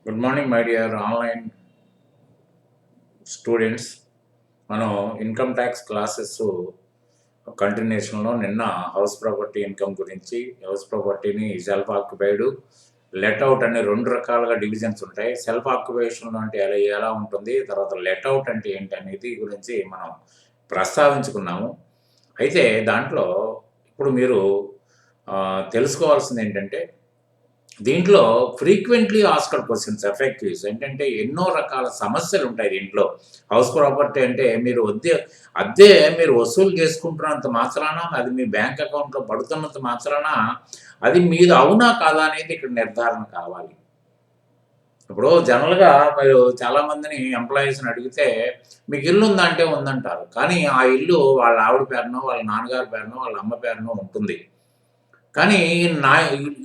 Good morning my dear online students. మనం income tax classes కంటిన్యూషన్లో నిన్న house property income గురించి, house ప్రాపర్టీని self occupied, let out అనే రెండు రకాలుగా డివిజన్స్ ఉంటాయి. సెల్ఫ్ ఆక్యుపేషన్ అంటే ఎలా ఉంటుంది, తర్వాత లెట్ అవుట్ అంటే ఏంటి అనేది గురించి మనం ప్రస్తావించుకున్నాము. అయితే దాంట్లో ఇప్పుడు మీరు తెలుసుకోవాల్సింది ఏంటంటే, దీంట్లో ఫ్రీక్వెంట్లీ ఆస్క్డ్ క్వశ్చన్స్ ఎఫ్ఏక్యూస్ ఏంటంటే ఎన్నో రకాల సమస్యలు ఉంటాయి దీంట్లో. హౌస్ ప్రాపర్టీ అంటే మీరు అద్దె మీరు వసూలు చేసుకుంటున్నంత మాత్రాన, అది మీ బ్యాంక్ అకౌంట్లో పడుతున్నంత మాత్రాన అది మీది అవునా కాదా అనేది ఇక్కడ నిర్ధారణ కావాలి. ఇప్పుడు జనరల్గా మీరు చాలామందిని ఎంప్లాయీస్ని అడిగితే మీకు ఇల్లు ఉందా అంటే ఉందంటారు. కానీ ఆ ఇల్లు వాళ్ళ ఆవిడ పేరునో, వాళ్ళ నాన్నగారి పేరునో, వాళ్ళ అమ్మ పేరునో ఉంటుంది. కానీ నా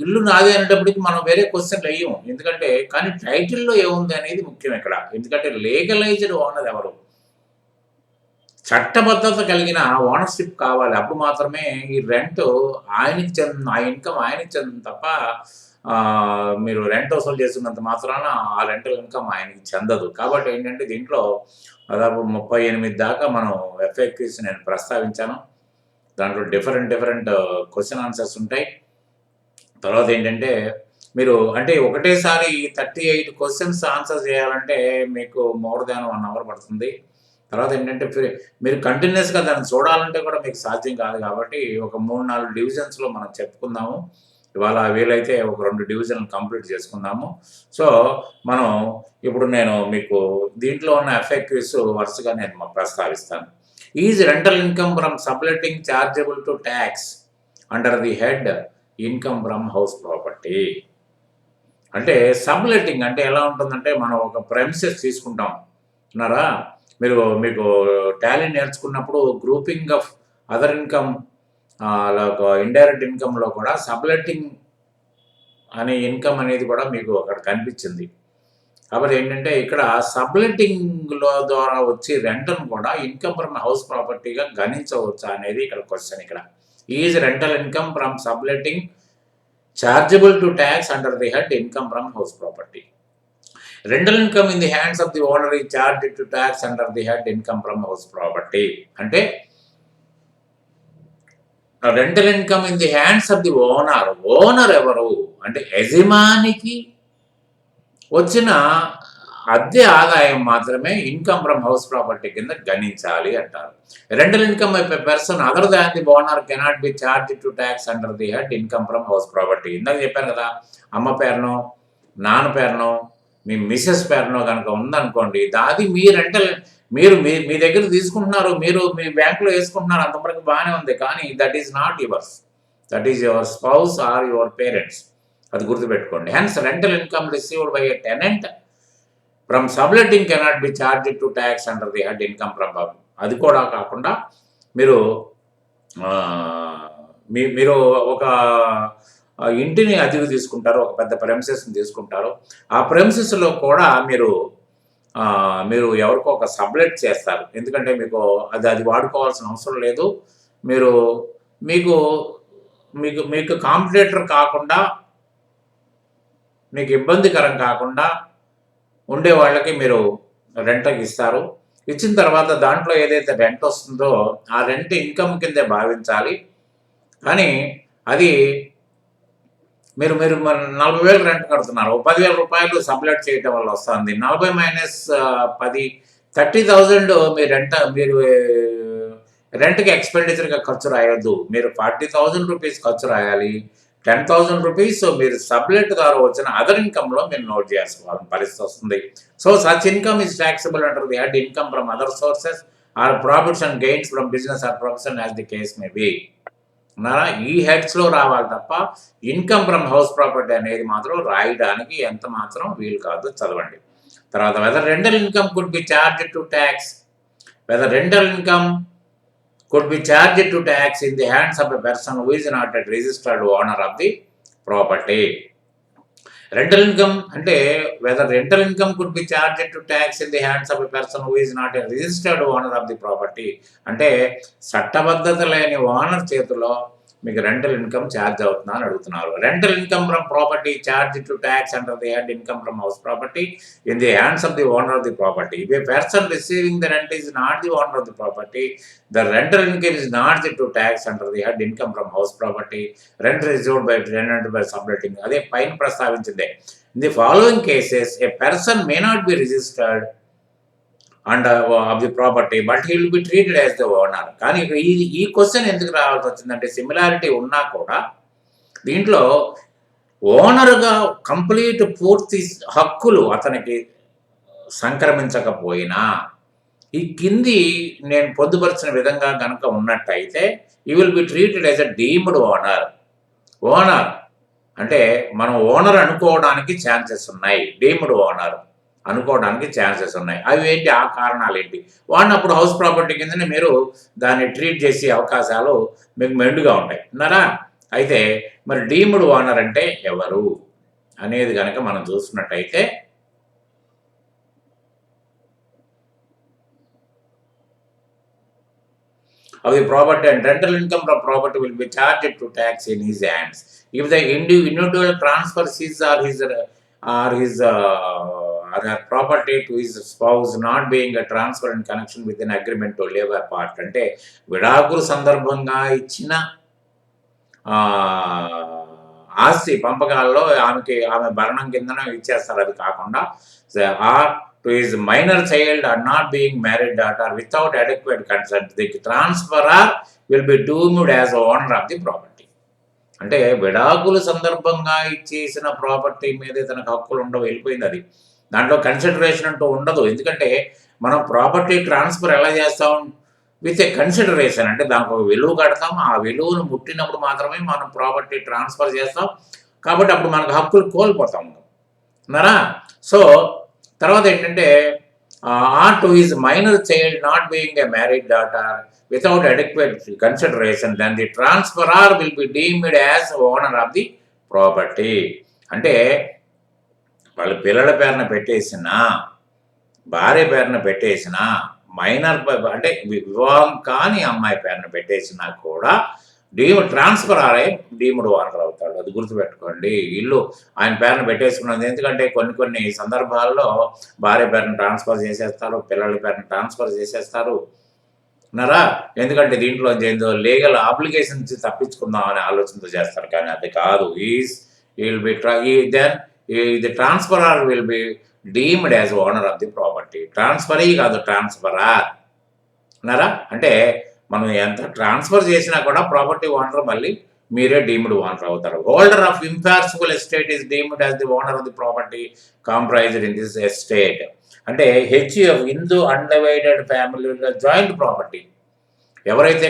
ఇల్లు నాదే అనేటప్పటికి మనం వేరే క్వశ్చన్లు వెయ్యం. ఎందుకంటే కానీ టైటిల్‌లో ఏముంది అనేది ముఖ్యం ఇక్కడ. ఎందుకంటే లీగలైజ్డ్ ఓనర్ ఎవరు? చట్టబద్ధత కలిగిన ఓనర్‌షిప్ కావాలి. అప్పుడు మాత్రమే ఈ రెంట్ ఆయనకి ఆ ఇన్‌కమ్ ఆయనకి చెందుతుంది తప్ప మీరు రెంట్ వసూలు చేస్తున్నంత మాత్రాన ఆ రెంటల్ ఇన్‌కమ్ ఆయనకి చెందదు. కాబట్టి ఏంటంటే దీంట్లో దాదాపు 38 దాకా మనం ఎఫ్ఏక్యూస్ నేను ప్రస్తావించాను. దాంట్లో డిఫరెంట్ క్వెషన్ ఆన్సర్స్ ఉంటాయి. తర్వాత ఏంటంటే మీరు అంటే ఒకటేసారి 38 క్వెషన్స్ ఆన్సర్ చేయాలంటే మీకు మోర్ దాన్ 1 అవర్ పడుతుంది. తర్వాత ఏంటంటే మీరు కంటిన్యూస్‌గా దాన్ని చూడాలంటే కూడా మీకు సాధ్యం కాదు కాబట్టి ఒక 3, 4 డివిజన్స్‌లో మనం చెప్పుకుందాము. ఇవాళ వీలైతే ఒక 2 డివిజన్‌లు కంప్లీట్ చేసుకుందాము. సో, మనం ఇప్పుడు నేను మీకు దీంట్లో ఉన్న ఎఫ్ఏక్యూస్ వరుసగా నేను ప్రస్తావిస్తాను. Is rental income from subletting chargeable to tax under the head income from house property. అంటే సబ్‌లెటింగ్ అంటే ఎలా ఉంటుందంటే మనం ఒక ప్రెమిసెస్ తీసుకుంటాం. విన్నారా? మీకు టాలీ నేర్చుకున్నప్పుడు grouping of other income indirect ఇన్‌కమ్‌లో కూడా సబ్‌లెటింగ్ అనే ఇన్‌కమ్ అనేది కూడా మీకు అక్కడ కనిపించింది. కాబట్టి ఏంటంటే ఇక్కడ సబ్‌లెటింగ్‌లో ద్వారా వచ్చే రెంట్‌ను కూడా ఇన్‌కమ్ ఫ్రమ్ హౌస్ ప్రాపర్టీగా గణించవచ్చా అనేది ఇక్కడ క్వెషన్ ఇక్కడ. Is rental income from subletting chargeable to tax under the head income from house property. Rental income in the hands of the owner is charged to tax under the head income from house property. అంటే rental income in the hands of the owner. Owner ఎవరు? అంటే యజమానికి వచ్చిన అద్దె ఆదాయం మాత్రమే income from house property కింద గణించాలి అంటారు. Rental income of a person other than the owner cannot be charged to tax under the head income from house property. ఇందాక చెప్పాను కదా! అమ్మ పేరునో, నాన్న పేరునో, మీ మిసెస్ పేరునో గనక ఉందనుకోండి, అది మీ రెంటల్ మీరు మీ మీ దగ్గర తీసుకుంటున్నారు. మీరు మీ బ్యాంక్‌లో యేసుకుంటున్నారు. అంతవరకు బానే ఉంది. కానీ that is not yours. That is your spouse or your parents. అది గుర్తుపెట్టుకోండి. Hence rental income received by a tenant from subletting cannot be charged to tax under the head income from అది కూడా కాకుండా మీరు మీరు ఒక ఇంటిని అద్దెకు తీసుకుంటారు. ఒక పెద్ద ప్రెమిసెస్‌ని తీసుకుంటారు. ఆ ప్రెమిసెస్‌లో కూడా మీరు ఎవరికో ఒక సబ్‌లెట్ చేస్తారు. ఎందుకంటే మీకు అది వాడుకోవాల్సిన అవసరం లేదు. మీరు మీకు మీకు మీకు కాంపిటీటర్ కాకుండా, మీకు ఇబ్బందికరం కాకుండా ఉండే వాళ్ళకి మీరు రెంట్‌కి ఇస్తారు. ఇచ్చిన తర్వాత దాంట్లో ఏదైతే రెంట్ వస్తుందో ఆ రెంట్ ఇన్‌కమ్ కిందే భావించాలి. కానీ అది మీరు మీరు మరి 40,000 రెంట్ కడుతున్నారు. రూ. 10,000 సబ్‌లెట్ చేయటం వల్ల వస్తుంది. 40 మైనస్ 10 30,000 మీరు రెంట్‌కి ఎక్స్‌పెండిచర్‌గా ఖర్చు రాయొద్దు. మీరు రూ. 40,000 ఖర్చు రాయాలి. రూ. 10,000 మీరు సబ్‌లెట్ ద్వారా వచ్చిన అదర్ ఇన్‌కమ్‌లో మీరు నోట్ చేసుకోవాల్సిన పరిస్థితి వస్తుంది. So, such income is taxable under the head income from other sources or profits and gains from business or profession as the case may be. ఈ హెడ్స్‌లో రావాలి తప్ప ఇన్‌కమ్ ఫ్రమ్ హౌస్ ప్రాపర్టీ అనేది మాత్రం రాయడానికి ఎంత మాత్రం వీలు కాదు. చదవండి. తర్వాత whether rental income could be charged to tax. Whether rental income could be charged to tax in the hands of a person who is not a registered owner of the property. Rental income అంటే whether rental income could be charged to tax in the hands of a person who is not a registered owner of the property. అంటే చట్టబద్ధత లేని owner చేతిలో మీకు rental income charge అవుతుందా అని అడుగుతున్నారు. Rental income from property charge to tax under the head income from house property in the hands of the owner of the property. If a person receiving the rent is not the owner of the property, the rental income is not to tax under the head income from house property. Rent received by tenant by subletting. అదే పైన ప్రస్తావించిందే. In the following cases, a person may not be registered under of the property, but he will be treated as the owner. కానీ ఈ question ఎందుకు రావాల్సి వచ్చిందంటే similarity ఉన్నా కూడా దీంట్లో ఓనర్గా కంప్లీట్ పూర్తి హక్కులు అతనికి సంక్రమించకపోయినా ఈ కింది నేను పొందుపరిచిన విధంగా కనుక ఉన్నట్టయితే you will be treated as a deemed owner. Owner అంటే మనం ఓనర్ అనుకోవడానికి ఛాన్సెస్ ఉన్నాయి, డీమ్డ్ ఓనర్ అనుకోవడానికి ఛాన్సెస్ ఉన్నాయి. అవి ఏంటి, ఆ కారణాలు ఏంటి, వాడినప్పుడు హౌస్ ప్రాపర్టీ కిందనే మీరు దాన్ని ట్రీట్ చేసే అవకాశాలు మీకు మెండుగా ఉంటాయి అన్నారా. అయితే మరి డీమ్డ్ ఓనర్ అంటే ఎవరు అనేది కనుక మనం చూసుకున్నట్టయితే of the property and rental income from property will be charged to tax in his hands. If the individual transfers his or her property to his spouse not being a transfer in connection with an agreement to live apart, అంటే విడాకుల సందర్భంగా ఇచ్చిన ఆస్తి పంపకాల్లో ఆమె భరణం కిందన ఇచ్చేస్తారు. అది కాకుండా to his minor child or not being married daughter without adequate consent, the transferor will be doomed as owner of the property. అంటే విడాకుల సందర్భంగా ఇచ్చేసిన ప్రాపర్టీ మీద తనకు హక్కులు ఉండవు, వెళ్ళిపోయింది. అది దాంట్లో కన్సిడరేషన్ అంటూ ఉండదు. ఎందుకంటే మనం ప్రాపర్టీ ట్రాన్స్ఫర్ ఎలా చేస్తాం, విత్ ఏ కన్సిడరేషన్, అంటే దానికి ఒక విలువ కడతాం, ఆ విలువను ముట్టినప్పుడు మాత్రమే మనం ప్రాపర్టీ ట్రాన్స్ఫర్ చేస్తాం. కాబట్టి అప్పుడు మనకు హక్కులు కోల్పోతాం అన్నారా. సో తర్వాత ఏంటంటే to his minor child not being a married daughter without adequate consideration then the transferor will be deemed as owner of the property. అంటే వాళ్ళ పిల్లల పేరున పెట్టేసిన, భార్య పేరున పెట్టేసిన, మైనర్ అంటే వివాహం కాని అమ్మాయి పేరున పెట్టేసినా కూడా ట్రాన్స్ఫర్ ఆరే డీమ్డ్ ఓనర్ అవుతాడు. అది గుర్తుపెట్టుకోండి. ఇల్లు ఆయన పేరున పెట్టేసుకున్నది. ఎందుకంటే కొన్ని సందర్భాల్లో భార్య పేరున ట్రాన్స్ఫర్ చేసేస్తారు, పిల్లల పేరున ట్రాన్స్ఫర్ చేసేస్తారు అన్నారా. ఎందుకంటే దీంట్లో ఏదో లీగల్ ఆబ్లిగేషన్స్ తప్పించుకుందాం అనే ఆలోచనతో చేస్తారు. కానీ అది కాదు. The transferor will be deemed as owner of the property. Transferee కాదు, ట్రాన్స్ఫరర్ అన్నారా. అంటే మనం ఎంత ట్రాన్స్ఫర్ చేసినా కూడా ప్రాపర్టీ ఓనర్ మళ్ళీ మీరే డీమ్డ్ ఓనర్ అవుతారు. Holder of impartible estate is deemed as the owner of the property comprised in this estate. అంటే HUF Hindu undivided family joint property. ఎవరైతే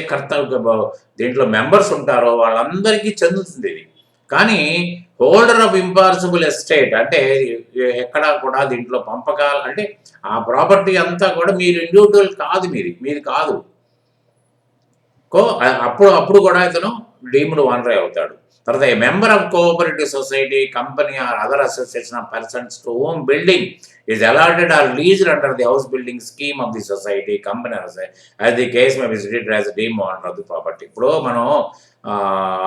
దీంట్లో మెంబర్స్ ఉంటారో వాళ్ళందరికీ చెందుతుంది ఇది. కానీ హోల్డర్ ఆఫ్ ఇంపార్సిబుల్ ఎస్టేట్ అంటే ఎక్కడా కూడా దీంట్లో పంపకాలు, అంటే ఆ ప్రాపర్టీ అంతా కూడా మీరు ఇండివిజువల్ కాదు, మీది కాదు. అప్పుడు కూడా ఇతను డీమ్డ్ ఓనర్ అవుతాడు. తర్వాత a member of cooperative society, company or other association of persons to whom building is allotted or leased under the house building scheme of the society, company as the case may be treated as deemed owner of the property. ఇప్పుడు మనం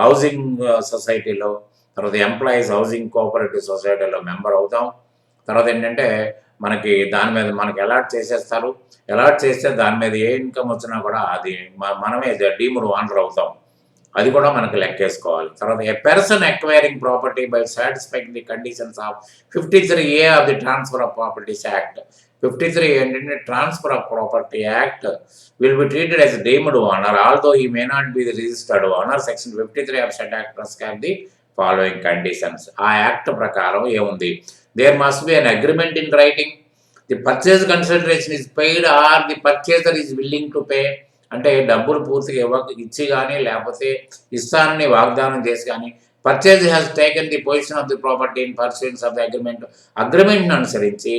housing సొసైటీలో, తర్వాత employees housing cooperative సొసైటీలో member అవుతాం. తర్వాత ఏంటంటే మనకి దాని మీద మనకి అలాట్ చేసేస్తారు. అలాట్ చేస్తే దాని మీద ఏ ఇన్కమ్ వచ్చినా కూడా అది మనమే డీమ్డ్ ఓనర్ అవుతాం. అది కూడా మనకు లెక్కేసుకోవాలి. తర్వాత a person acquiring property by satisfying the conditions of 53A of the transfer of properties act. 53 ఏంటంటే transfer of property act will be treated as deemed owner although he may not be the registered owner. Section 53 of set act prescribe the following conditions. ఆ act ప్రకారం ఏముంది, there must be an agreement in writing, the purchase consideration is paid or the purchaser is willing to pay. అంటే డబ్బులు పూర్తిగా ఇచ్చి కానీ లేకపోతే ఇస్తానని వాగ్దానం చేసి కానీ purchase has taken the position of the property in pursuance of the అగ్రిమెంట్ని అనుసరించి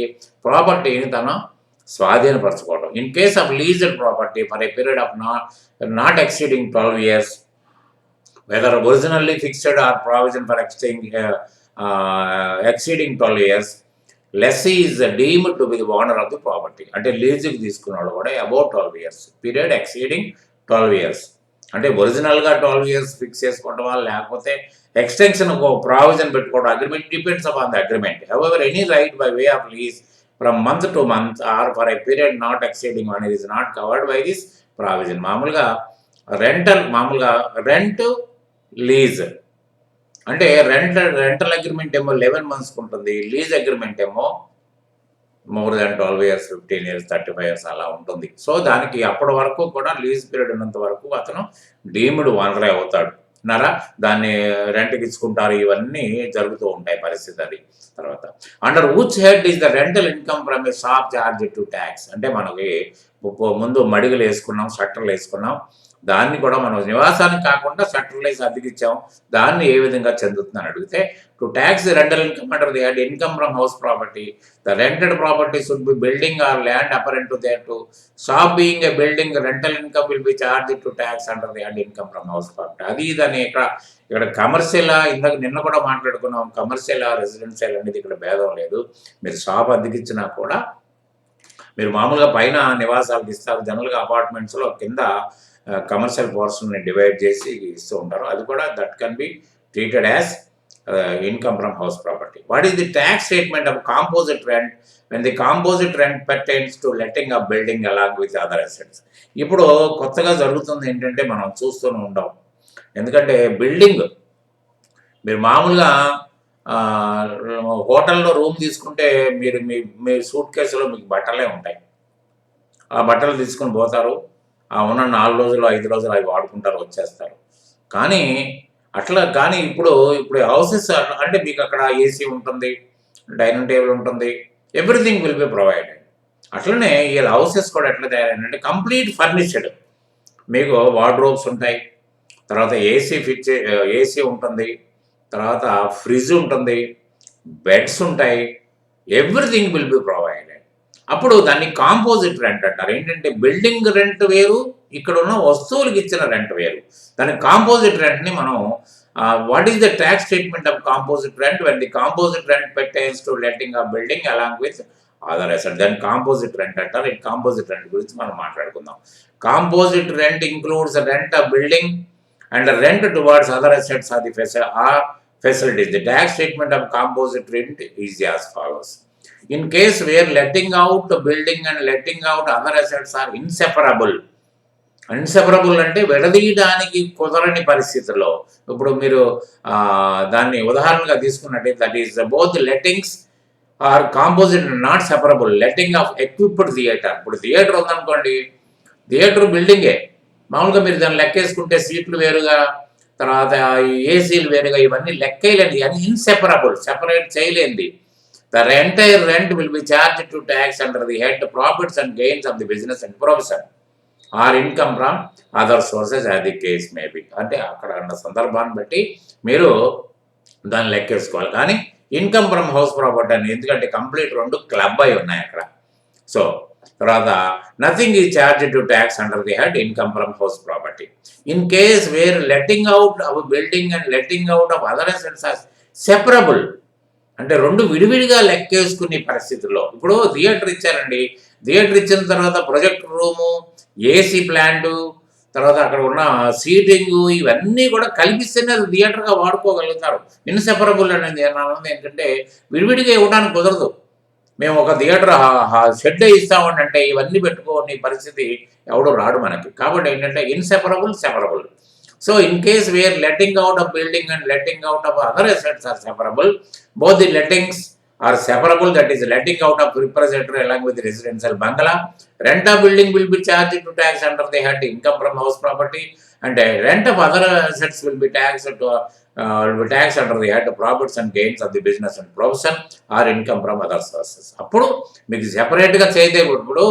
ప్రాపర్టీని తను స్వాధీనపరచుకోవడం. In case of leased property for a period of not exceeding 12 years, whether originally fixed or provision for exceeding 12 years, lessee is deemed to be the owner of the property. అంటే లీజుకి తీసుకున్నాడు కూడా about 12 years, period exceeding 12 years అంటే ఒరిజినల్గా 12 years fix చేసుకోవటమా, లేకపోతే extension ఒక provision పెట్టుకోవడం, agreement depends upon the agreement. However any right by way of lease from month to month or for a period not exceeding one is not covered by this provision. మామూలుగా rent lease అంటే rental agreement ఏమో 11 months ఉంటుంది, lease agreement ఏమో more than 12 years, 15 years, 35 years అలా ఉంటుంది. So దానికి అప్పటి వరకు కూడా లీజ్ పీరియడ్ ఉన్నంత వరకు అతను డీమ్డ్ ఓనరే అవుతాడు. దాన్ని రెంట్కి ఇచ్చుకుంటారు, ఇవన్నీ జరుగుతూ ఉంటాయి పరిస్థితి. అది తర్వాత under which head is the rental income from A shop charge to tax. అంటే మనకి ముందు మడిగలు వేసుకున్నాం, షట్టర్లు వేసుకున్నాం, దాన్ని కూడా మనం నివాసానికి కాకుండా షట్టర్లు వేసి అద్దెకిచ్చాం, దాన్ని ఏ విధంగా చెందుతుందని అడిగితే to tax rental income under the head income from house property. The rented property should be building or land appurtenant to thereto shop being a building rental income will be charge to tax under the head income from house property. అది ఇదని ఇక్కడ commercial, ఇందాక నిన్న కూడా మాట్లాడుకున్నాం, commercial residential అనేది ఇక్కడ భేదం లేదు. మీరు షాప్ అద్దెకిచ్చినా కూడా మీరు మామూలుగా పైన నివాసాలకు ఇస్తారు, జనరల్గా అపార్ట్మెంట్స్లో కింద కమర్షియల్ పోర్షన్ని డివైడ్ చేసి ఇస్తూ ఉంటారు. అది కూడా that can be treated as income from house property. What is the tax statement of composite rent when the composite rent pertains to letting of building along with other assets. ఇప్పుడు కొత్తగా జరుగుతుంది ఏంటంటే మనం చూస్తూనే ఉంటాం, ఎందుకంటే బిల్డింగ్ మీరు మామూలుగా హోటల్లో రూమ్ తీసుకుంటే మీరు మీ సూట్ కేసులో మీకు బట్టలే ఉంటాయి, ఆ బట్టలు తీసుకొని పోతారు, ఉన్న 4 రోజులు 5 రోజులు అవి వాడుకుంటారు, వచ్చేస్తారు. కానీ ఇప్పుడు హౌసెస్ అంటే మీకు అక్కడ ఏసీ ఉంటుంది, డైనింగ్ టేబుల్ ఉంటుంది, ఎవ్రీథింగ్ విల్ బి ప్రొవైడెడ్. అట్లనే ఈ హౌసెస్ కూడా ఎట్లా తయారైందంటే కంప్లీట్ ఫర్నిష్డ్. మీకు వార్డ్రోబ్స్ ఉంటాయి, తర్వాత ఏసీ ఉంటుంది, తర్వాత ఫ్రిడ్జ్ ఉంటుంది, బెడ్స్ ఉంటాయి, ఎవ్రీథింగ్ విల్ బి ప్రొవైడెడ్. అప్పుడు దాన్ని కాంపోజిట్ రెంట్ అంటారు. ఏంటంటే బిల్డింగ్ రెంట్ వేరు, ఇక్కడ ఉన్న వస్తువులకు ఇచ్చిన రెంట్ వేరు. దాని కాంపోజిట్ రెంట్ని మనం what is the tax statement of composite rent when the composite rent pertains to letting of building along with other asset. దాన్ని కాంపోజిట్ రెంట్ అంటారు. ఈ కాంపోజిట్ రెంట్ గురించి మనం మాట్లాడుకుందాం. Composite rent includes rent of building and rent towards other assets or the facilities. The tax statement of composite rent is as follows. In case where letting out the building and letting out other assets are inseparable అంటే విడదీయడానికి కుదరని పరిస్థితుల్లో, ఇప్పుడు మీరు దాన్ని ఉదాహరణగా తీసుకున్నట్టే that is both lettings are composite not separable. Letting of equipped theatre, ఇప్పుడు theatre ఉందనుకోండి, థియేటర్ బిల్డింగే, మామూలుగా మీరు దాన్ని లెక్కేసుకుంటే సీట్లు వేరుగా, తర్వాత ఏసీలు వేరుగా, ఇవన్నీ లెక్కలేనిది, అని ఇన్సెపరబుల్, సెపరేట్ చేయలేనిది. The entire rent will be charge to tax under the head profits and gains of the business and profession or income from other sources as the case may be. అంటే అక్కడ ఉన్న సందర్భాన్ని బట్టి మీరు దాన్ని లెక్కేసుకోవాలి. కానీ ఇన్కమ్ ఫ్రమ్ హౌస్ ప్రాపర్టీ అని, ఎందుకంటే కంప్లీట్ 2 క్లబ్ అయి ఉన్నాయి అక్కడ. సో తర్వాత nothing is charge to tax under the head income from house property. In case where letting out of building and letting out of other assets are separable, అంటే 2 విడివిడిగా లెక్కేసుకునే పరిస్థితుల్లో, ఇప్పుడు థియేటర్ ఇచ్చారండి, theatre ఇచ్చిన తర్వాత ప్రొజెక్టర్ రూము, ఏసీ ప్లాంటు, తర్వాత అక్కడ ఉన్న సీటింగు, ఇవన్నీ కూడా కలిపిస్తేనే అది థియేటర్గా వాడుకోగలుగుతారు. ఇన్సెపరబుల్ అనేది ఏంటంటే విడివిడిగా ఇవ్వడానికి కుదరదు. మేము ఒక థియేటర్ షెడ్ ఇస్తామని అంటే ఇవన్నీ పెట్టుకోని పరిస్థితి ఎవడో రాడు మనకి. కాబట్టి ఏంటంటే inseparable, separable. So in case where letting out of building and letting out of other assets are separable, both the lettings are separable, that is letting out of repository along with the residential bungalow. Rent of building will be charged to tax under the head income from house property, and rent of other assets will be taxed under the head profits and gains of the business and profession or income from other sources. అప్పుడు మీకు సెపరేట్గా చేయదే. ఇప్పుడు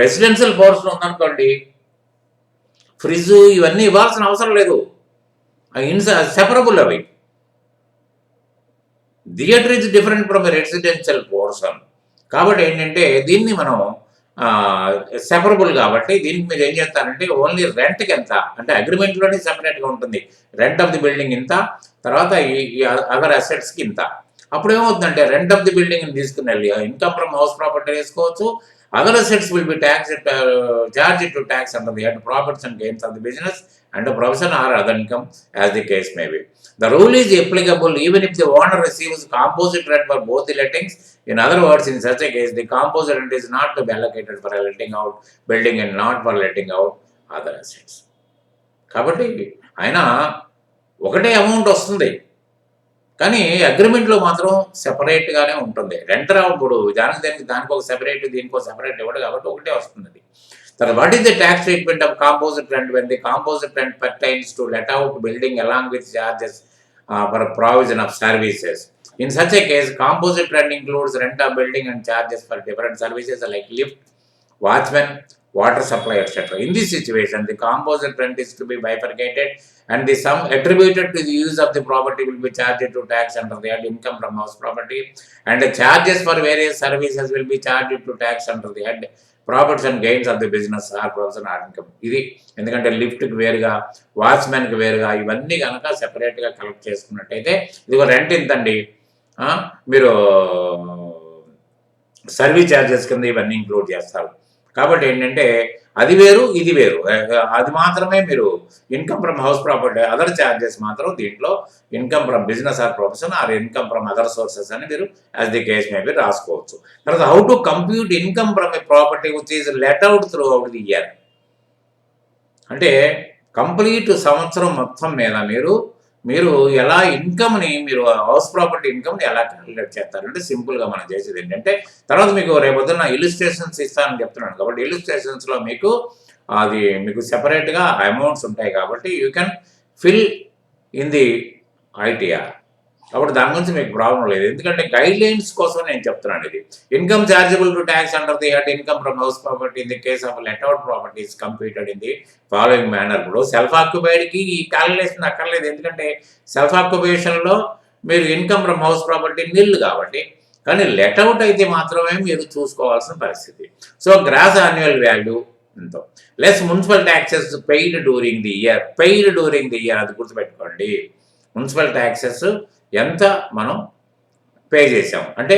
residential portion ఉందనుకోండి, fridge ఇవన్నీ ఇవ్వాల్సిన అవసరం లేదు, separable అవి. Theatre is different from residential portion. కాబట్టి ఏంటంటే దీన్ని మనం సెపరబుల్ కాబట్టి దీనికి మీరు ఏం చేస్తారంటే ఓన్లీ రెంట్కి ఎంత అంటే అగ్రిమెంట్లోనే సెపరేట్గా ఉంటుంది, రెంట్ ఆఫ్ ది బిల్డింగ్ ఇంత, తర్వాత ఈ అదర్ అసెట్స్కి ఇంత. అప్పుడు ఏమవుతుందంటే రెంట్ ఆఫ్ ది బిల్డింగ్ని తీసుకుని వెళ్ళి ఇన్కమ్ ఫ్రమ్ హౌస్ ప్రాపర్టీ వేసుకోవచ్చు. Other assets will be charge to tax under the head profits and gains of the business and a profession or other income as the case may be. The rule is applicable even if the owner receives composite rent for both the lettings. In other words, in such a case, the composite rent is not to be allocated for a letting out building and not for letting out other assets. కాబట్టి ఆయన ఒకటే amount వస్తుంది, కానీ అగ్రిమెంట్లో మాత్రం సెపరేట్గానే ఉంటుంది. Rent రావప్పుడు దానికి ఒక separate, దీనికి ఒక సెపరేట్ ఇవ్వడు కాబట్టి ఒకటే వస్తుంది. తర్వాత what is the tax treatment of composite rent when the composite rent pertains to let out building along with charges for provision of services. In such a case, composite rent includes rent of building and charges for different services like lift, watchman, water supply, etc. In this situation, the composite rent is to be bifurcated and the sum attributed to the use of the property will be charged to tax under the head income from house property, and the charges for various services will be charged to tax under the head profits and gains of the business or profession or income. ఇది ఎందుకంటే లిఫ్ట్కి వేరుగా, వాచ్మెన్కి వేరుగా, ఇవన్నీ కనుక సెపరేట్గా collect చేసుకున్నట్టయితే ఇదిగో rent ఇంతండి, మీరు సర్వీస్ ఛార్జెస్ కింద ఇవన్నీ ఇంక్లూడ్ చేస్తారు. కాబట్టి ఏంటంటే అది వేరు, ఇది వేరు. అది మాత్రమే మీరు income from house property, other charges మాత్రం దీంట్లో income from business or profession or income from other sources అని మీరు as the case may B రాసుకోవచ్చు. తర్వాత how to compute income from A property which is let out throughout the year. అంటే complete సంవత్సరం మొత్తం మీద మీరు ఎలా ఇన్కమ్ని, మీరు హౌస్ ప్రాపర్టీ ఇన్కమ్ని ఎలా క్యాలిక్యులేట్ చేస్తారంటే సింపుల్గా మనం చేసేది ఏంటంటే, తర్వాత మీకు రేపొద్దున ఇల్లుస్ట్రేషన్స్ ఇస్తానని చెప్తున్నాను కాబట్టి ఇల్లుస్ట్రేషన్స్లో మీకు సెపరేట్గా అమౌంట్స్ ఉంటాయి కాబట్టి you can fill in the ITR. కాబట్టి దాని గురించి మీకు ప్రాబ్లం లేదు, ఎందుకంటే గైడ్ లైన్స్ కోసం నేను చెప్తున్నాను. ఇది income chargeable to tax under the head income from house property in the case of let out properties computed in the following manner. ఇప్పుడు సెల్ఫ్ ఆక్యుపైడ్కి ఈ క్యాలిక్యులేషన్ అక్కర్లేదు, ఎందుకంటే సెల్ఫ్ ఆక్యుపేషన్లో మీరు ఇన్కమ్ ఫ్రమ్ హౌస్ ప్రాపర్టీ నిల్ కాబట్టి. కానీ లెట్ అవుట్ అయితే మాత్రమే మీరు చూసుకోవాల్సిన పరిస్థితి. సో గ్రాస్ యాన్యువల్ వాల్యూ ఎంతో less municipal taxes paid during the year, అది గుర్తుపెట్టుకోండి. మున్సిపల్ ట్యాక్సెస్ ఎంత మనం పే చేసాం అంటే,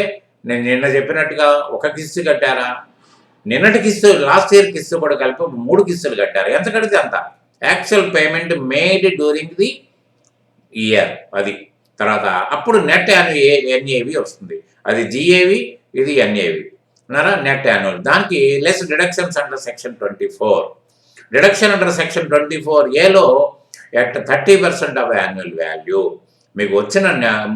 నేను నిన్న చెప్పినట్టుగా ఒక కిస్తు కట్టారా, నిన్నటి కిస్తు లాస్ట్ ఇయర్ కిస్తు కూడా కలిపి 3 కిస్తులు కట్టారు, ఎంత కడితే అంత actual payment made during the year. అది తర్వాత అప్పుడు నెట్ ఎన్ఏవి వస్తుంది, అది జిఏవి, ఇది ఎన్ఏవి అన్నారా, నెట్ యాన్యువల్. దానికి less deductions under section 24. Deduction under section 24A at 30% of annual value. మీకు వచ్చిన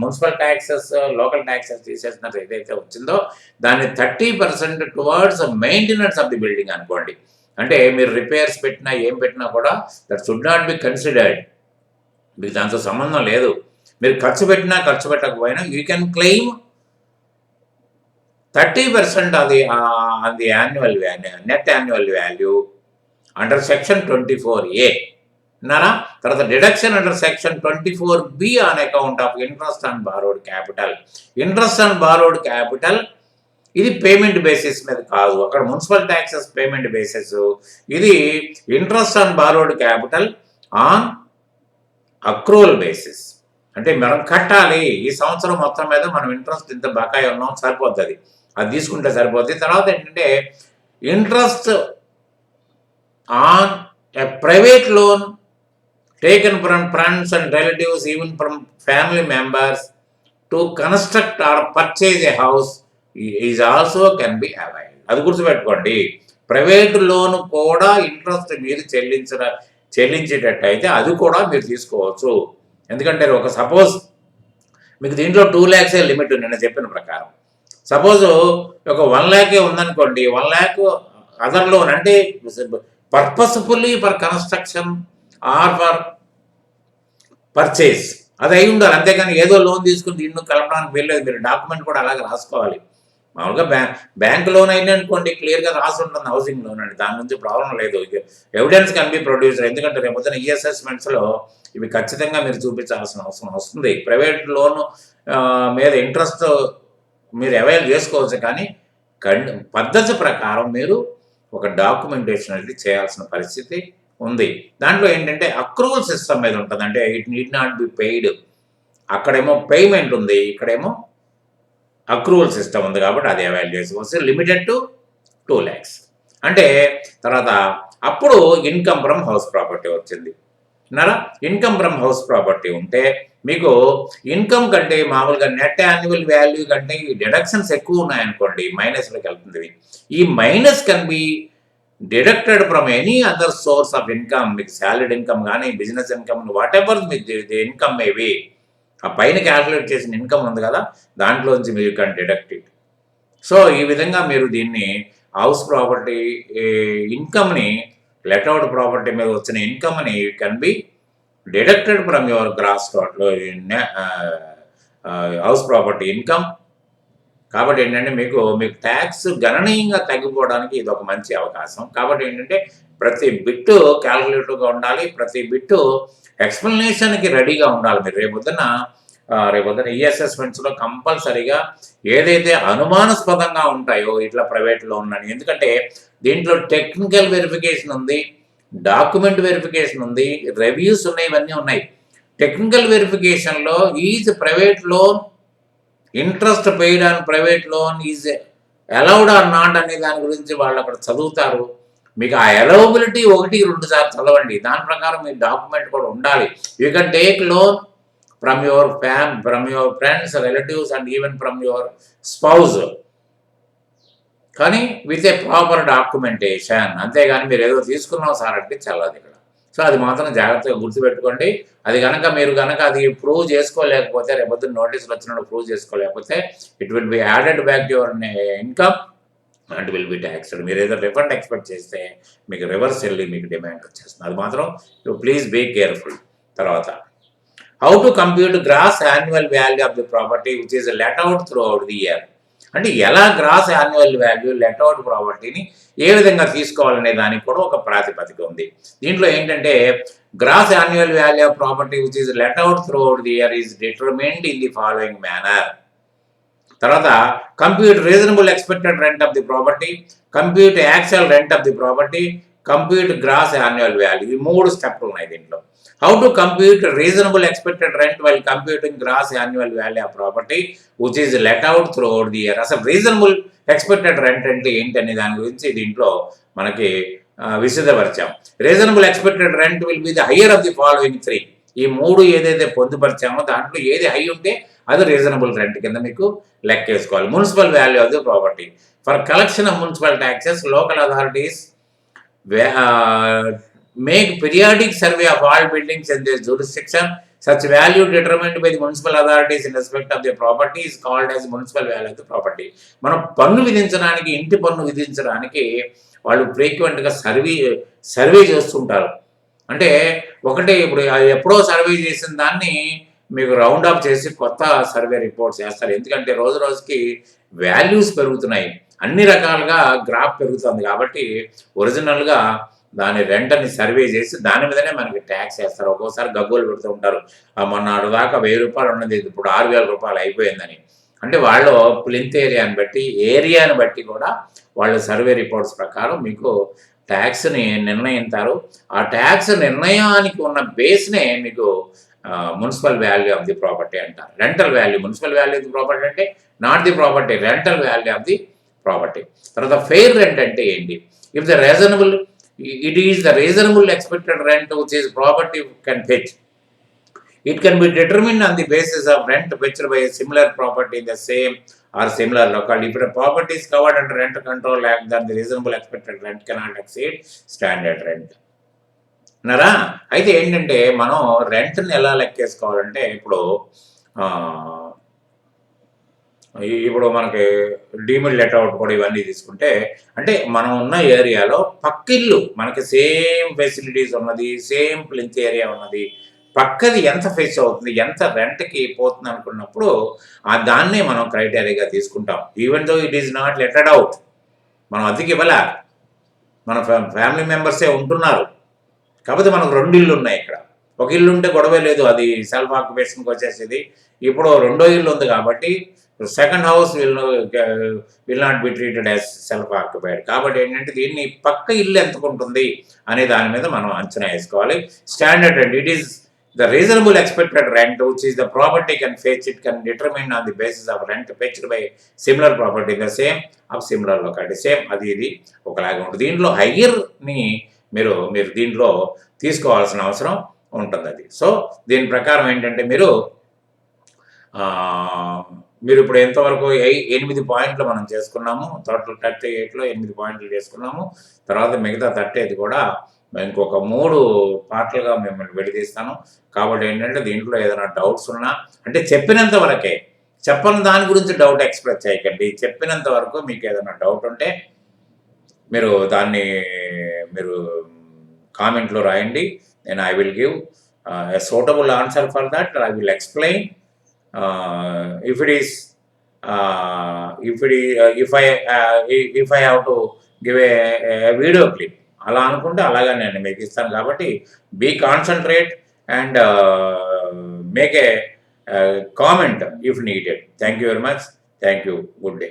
మున్సిపల్ ట్యాక్సెస్, లోకల్ ట్యాక్సెస్ తీసేసినట్టు ఏదైతే వచ్చిందో దాన్ని 30% towards maintenance of the building అనుకోండి. అంటే మీరు రిపేర్స్ పెట్టినా ఏం పెట్టినా కూడా that should not be considered. మీకు దాంతో సంబంధం లేదు. మీరు ఖర్చు పెట్టినా ఖర్చు పెట్టకపోయినా you can claim 30% of the annual net annual value under section 24A అన్నారా. తర్వాత deduction under section 24B on account of interest on borrowed capital. Interest on borrowed capital ఇది పేమెంట్ బేసిస్ మీద కాదు, అక్కడ మున్సిపల్ ట్యాక్సెస్ పేమెంట్ బేసిస్, ఇది interest on borrowed capital on accrual basis. అంటే మనం కట్టాలి, ఈ సంవత్సరం మొత్తం మీద మనం ఇంట్రెస్ట్ ఇంత బకాయి ఉన్నాం, సరిపోతుంది, అది తీసుకుంటే సరిపోద్ది. తర్వాత ఏంటంటే interest on a private loan taken from friends and relatives, even from family members, to construct or purchase a house is also can be availed. అది గుర్తుపెట్టుకోండి. ప్రైవేట్ లోన్ కూడా ఇంట్రెస్ట్ మీరు చెల్లించేటట్టయితే అది కూడా మీరు తీసుకోవచ్చు. ఎందుకంటే ఒక సపోజ్ మీకు దీంట్లో 2 lakhs లిమిట్ నిన్న చెప్పిన ప్రకారం. సపోజ్ ఒక 1 lakh ఉందనుకోండి, 1 lakh అదర్ లోన్ అంటే purposefully for construction or for purchase అది అయి ఉండాలి, అంతేకాని ఏదో లోన్ తీసుకుని దీన్ని కలపడానికి వెళ్ళలేదు. మీరు డాక్యుమెంట్ కూడా అలాగే రాసుకోవాలి. మామూలుగా బ్యాంక్ లోన్ అయినా అనుకోండి క్లియర్గా రాసి ఉంటుంది హౌసింగ్ లోన్ అని, దాని నుంచి ప్రాబ్లం లేదు. ఎవిడెన్స్ కెన్ బి ప్రొడ్యూసర్, ఎందుకంటే రేపు పొద్దున ఈ అసెస్మెంట్స్లో ఇవి ఖచ్చితంగా మీరు చూపించాల్సిన అవసరం వస్తుంది. ప్రైవేట్ లోన్ మీద ఇంట్రెస్ట్ మీరు అవైల్ చేసుకోవచ్చు, కానీ పద్ధతి ప్రకారం మీరు ఒక డాక్యుమెంటేషన్ అనేది చేయాల్సిన పరిస్థితి ఉంది. దాంట్లో ఏంటంటే అక్రూవల్ సిస్టమ్ మీద ఉంటుంది, అంటే it need not be paid. అక్కడేమో పేమెంట్ ఉంది, ఇక్కడేమో అక్రూవల్ సిస్టమ్ ఉంది కాబట్టి అది అవైల్ చేసుకోవచ్చు. Limited to 2 lakhs. అంటే తర్వాత అప్పుడు ఇన్కమ్ ఫ్రమ్ హౌస్ ప్రాపర్టీ వచ్చింది. విన్నారా? ఇన్కమ్ ఫ్రమ్ హౌస్ ప్రాపర్టీ ఉంటే మీకు ఇన్కమ్ కంటే మామూలుగా నెట్ యాన్యువల్ వాల్యూ కంటే ఈ డిడక్షన్స్ ఎక్కువ ఉన్నాయనుకోండి, మైనస్లోకి వెళ్తుంది. ఈ minus can be deducted from any other source of income. మీకు సాలరీ ఇన్కమ్ కానీ, business income, what ever the income maybe, ఆ పైన క్యాల్కులేట్ చేసిన ఇన్కమ్ ఉంది కదా, దాంట్లోంచి మీరు కెన్ డిడక్ట్ ఇట్. సో ఈ విధంగా మీరు దీన్ని హౌస్ ప్రాపర్టీ ఇన్కమ్ని, లెట్అవుట్ ప్రాపర్టీ మీద వచ్చిన ఇన్కమ్ని can be deducted from your gross house property income. కాబట్టి ఏంటంటే మీకు ట్యాక్స్ గణనీయంగా తగ్గిపోవడానికి ఇది ఒక మంచి అవకాశం. కాబట్టి ఏంటంటే ప్రతి బిట్టు క్యాల్కులేటివ్గా ఉండాలి, ప్రతి బిట్టు ఎక్స్ప్లెనేషన్కి రెడీగా ఉండాలి. మీరు రేపొద్దున ఈ అసెస్మెంట్స్లో కంపల్సరీగా ఏదైతే అనుమానాస్పదంగా ఉంటాయో ఇట్లా ప్రైవేట్ లోన్ అని, ఎందుకంటే దీంట్లో టెక్నికల్ వెరిఫికేషన్ ఉంది, డాక్యుమెంట్ వెరిఫికేషన్ ఉంది, రివ్యూస్ ఉన్నాయి, ఇవన్నీ ఉన్నాయి. టెక్నికల్ వెరిఫికేషన్లో is private loan, interest paid on private loan is allowed or not అనే దాని గురించి వాళ్ళు అక్కడ చదువుతారు. మీకు ఆ అలౌబిలిటీ 1-2 సార్లు చదవండి. దాని ప్రకారం మీ డాక్యుమెంట్ కూడా ఉండాలి. You can take loan from your friends, relatives and even from your spouse, కానీ విత్ ఏ ప్రాపర్ డాక్యుమెంటేషన్. అంతేగాని మీరు ఏదో తీసుకున్నాం సార్ అంటే చల్లదు ఇక్కడ. సో అది మాత్రం జాగ్రత్తగా గుర్తుపెట్టుకోండి. అది మీరు అది ప్రూవ్ చేసుకోలేకపోతే, రేపొద్దున నోటీసులు వచ్చినప్పుడు ప్రూవ్ చేసుకోలేకపోతే, it will be added back your income and will be taxed. మీరు ఏదో రిఫండ్ ఎక్స్పెక్ట్ చేస్తే మీకు రివర్స్ వెళ్ళి మీకు డిమాండ్ వచ్చేస్తుంది. అది మాత్రం ప్లీజ్ బీ కేర్ఫుల్. తర్వాత how to compute gross annual value of the property which is let out throughout the year. అంటే ఎలా గ్రాస్ యాన్యువల్ వాల్యూ లెట్అవుట్ ప్రాపర్టీని ఏ విధంగా తీసుకోవాలనే దానికి కూడా ఒక ప్రాతిపదిక ఉంది. దీంట్లో ఏంటంటే gross annual value of property which is let out throughout the year is determined in the following manner. తర్వాత compute reasonable expected rent of the property, compute actual rent of the property, compute gross annual value. ఈ 3 స్టెప్లు ఉన్నాయి దీంట్లో. How to compute reasonable expected rent while computing gross annual value of property which is let out throughout the year. అసలు reasonable expected rent అంటే ఏంటి అనే దాని గురించి దీంట్లో మనకి విశదపరిచాం. Reasonable expected rent will be the higher of the following 3. ఈ 3 ఏదైతే పొందుపరిచామో దాంట్లో ఏది హై ఉంటే అది రీజనబుల్ రెంట్ కింద మీకు లెక్కేసుకోవాలి. Municipal value of the property. For collection of municipal taxes local authorities make periodic survey of all buildings in their jurisdiction. Such value determined by the municipal authorities in respect of the property is called as municipal value of the property. మనం పన్ను విధించడానికి, ఇంటి పన్ను విధించడానికి వాళ్ళు ఫ్రీక్వెంట్గా survey చేస్తుంటారు. అంటే ఒకటి ఇప్పుడు ఎప్పుడో సర్వే చేసిన దాన్ని మీకు రౌండ్ అప్ చేసి కొత్త సర్వే రిపోర్ట్స్ చేస్తారు. ఎందుకంటే రోజు రోజుకి వాల్యూస్ పెరుగుతున్నాయి, అన్ని రకాలుగా గ్రాఫ్ పెరుగుతుంది. కాబట్టి ఒరిజినల్గా దాని రెంట్ని సర్వే చేసి దాని మీదనే మనకి ట్యాక్స్ వేస్తారు. ఒక్కోసారి గగ్గోలు పెడుతూ ఉంటారు, మొన్నటి దాకా 1000 రూపాయలు ఉన్నది ఇప్పుడు 6000 రూపాయలు అయిపోయిందని. అంటే వాళ్ళు ప్లింత్ ఏరియాని బట్టి కూడా వాళ్ళు సర్వే రిపోర్ట్స్ ప్రకారం మీకు ట్యాక్స్ని నిర్ణయిస్తారు. ఆ ట్యాక్స్ నిర్ణయానికి ఉన్న బేస్నే మీకు municipal value of the property అంటారు. Rental value, municipal value of the property అంటే not the property, rental value of the property. తర్వాత ఫెయిర్ రెంట్ అంటే ఏంటి? If the reasonable, it is the reasonable expected rent which is property can fetch. It can be determined on the basis of rent fetched by a similar property in the same or similar locality. If a property is covered under Rent Control Act, then the reasonable expected rent cannot exceed standard rent. నరా అయితే ఏంటంటే మనం రెంట్ని ఎలా లెక్కేసుకోవాలంటే ఇప్పుడు మనకి deemed let out కూడా ఇవన్నీ తీసుకుంటే, అంటే మనం ఉన్న ఏరియాలో పక్కిల్లు మనకి సేమ్ ఫెసిలిటీస్ ఉన్నది, సేమ్ ప్లింత్ ఏరియా ఉన్నది, పక్కది ఎంత ఫెచ్ అవుతుంది, ఎంత రెంట్కి పోతుంది అనుకున్నప్పుడు దాన్నే మనం క్రైటీరియాగా తీసుకుంటాం. Even though it is not letted out, మనం అద్దెకి ఇవ్వలే, మన ఫ్యామిలీ మెంబర్సే ఉంటున్నారు. కాకపోతే మనకు 2 ఇళ్ళు ఉన్నాయి. ఇక్కడ ఒక ఇల్లు ఉంటే గొడవే లేదు, అది సెల్ఫ్ ఆక్యుపేషన్కి వచ్చేసేది. ఇప్పుడు 2వ ఇల్లు ఉంది కాబట్టి second house will not be treated as self occupied. కాబట్టి ఏంటంటే దీన్ని పక్క ఇల్లు ఎంతకు ఉంటుంది అనే దాని మీద మనం అంచనా వేసుకోవాలి. Standard rent, it is the reasonable expected rent which is the property can fetch. It can determine on the basis of rent fetched by similar property the same of similar locality. Same అది ఇది ఒకలాగా ఉంటుంది. దీంట్లో హయ్యర్ని మీరు దీంట్లో తీసుకోవాల్సిన అవసరం ఉంటుంది అది. సో దీని ప్రకారం ఏంటంటే మీరు మీరు ఇప్పుడు ఎంతవరకు 8 పాయింట్లు మనం చేసుకున్నాము. టోటల్ 38లో 8 పాయింట్లు చేసుకున్నాము. తర్వాత మిగతా 30 కూడా ఇంకొక 3 పార్ట్లుగా మిమ్మల్ని విడదీస్తాను. కాబట్టి ఏంటంటే దీంట్లో ఏదైనా డౌట్స్ ఉన్నా అంటే చెప్పినంత వరకే, చెప్పని దాని గురించి డౌట్ ఎక్స్‌ప్రెస్ చేయకండి. చెప్పినంత వరకు మీకు ఏదైనా డౌట్ ఉంటే మీరు దాన్ని మీరు కామెంట్‌లో రాయండి. Then I will give a suitable answer for that. I will explain. If it is if I have to give a video clip అలా అనుకుంటే అలాగా నేను మీకు ఇస్తాను. కాబట్టి be concentrate and make a comment if needed. Thank you very much. Thank you. Good day.